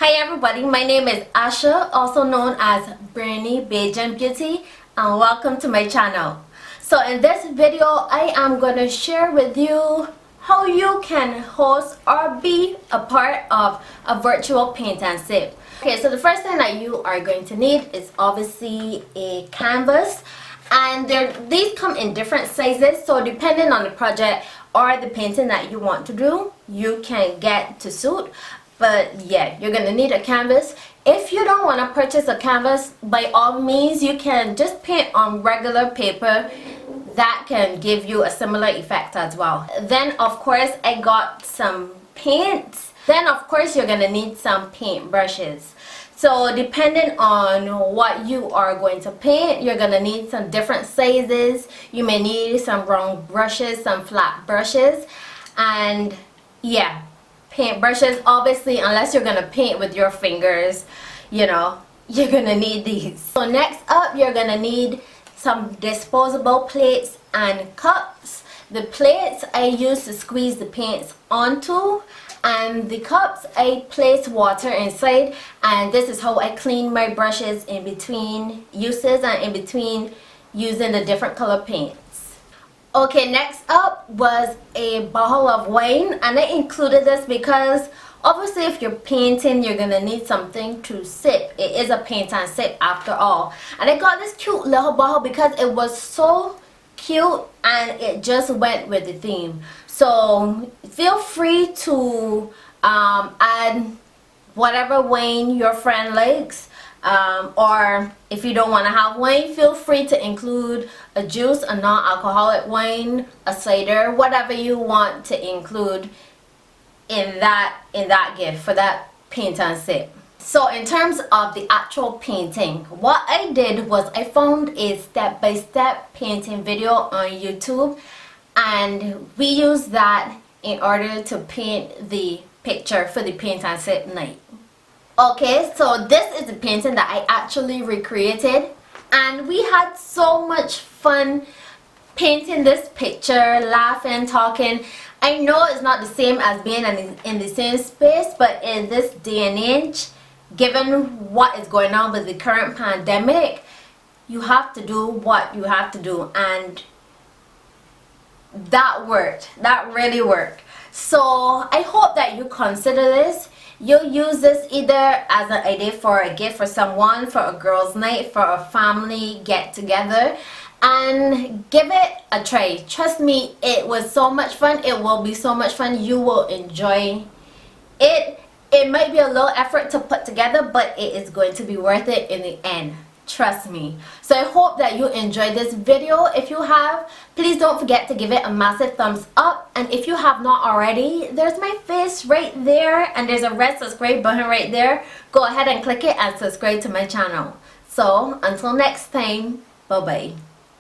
Hi everybody, my name is Asha, also known as Bernie Bajan Beauty, and welcome to my channel. So in this video, I am going to share with you how you can host or be a part of a virtual paint and sip. Okay, so the first thing that you are going to need is obviously a canvas, and these come in different sizes, so depending on the project or the painting that you want to do, you can get to suit. But yeah, you're gonna need a canvas. If you don't want to purchase a canvas, by all means you can just paint on regular paper. That can give you a similar effect as well. Then of course I got some paints. Then of course you're gonna need some paint brushes. So depending on what you are going to paint, you're gonna need some different sizes. You may need some round brushes, some flat brushes, and yeah, paint brushes, obviously, unless you're gonna paint with your fingers, you know, you're gonna need these. So next up, you're gonna need some disposable plates and cups. The plates I use to squeeze the paints onto, and the cups I place water inside, and this is how I clean my brushes in between uses and in between using the different color paints. Okay, next up was a bottle of wine, and I included this because obviously if you're painting, you're gonna need something to sip. It is a paint and sip after all. And I got this cute little bottle because it was so cute and it just went with the theme. So feel free to add whatever wine your friend likes. Or if you don't want to have wine, feel free to include a juice, a non-alcoholic wine, a cider, whatever you want to include in that gift for that paint and sip. So in terms of the actual painting, what I did was I found a step-by-step painting video on YouTube, and we used that in order to paint the picture for the paint and sip night. Okay, so this is the painting that I actually recreated, and we had so much fun painting this picture, laughing, talking. I know it's not the same as being in the same space, but in this day and age, given what is going on with the current pandemic, you have to do what you have to do, and that worked. That really worked. So I hope that you consider this. You'll use this either as an idea for a gift for someone, for a girls' night, for a family get-together, and give it a try. Trust me, it was so much fun. It will be so much fun. You will enjoy it. It might be a little effort to put together, but it is going to be worth it in the end. Trust me. So I hope that you enjoyed this video. If you have, please don't forget to give it a massive thumbs up, and if you have not already, there's my face right there, and there's a red subscribe button right there. Go ahead and click it and subscribe to my channel. So until next time, bye bye.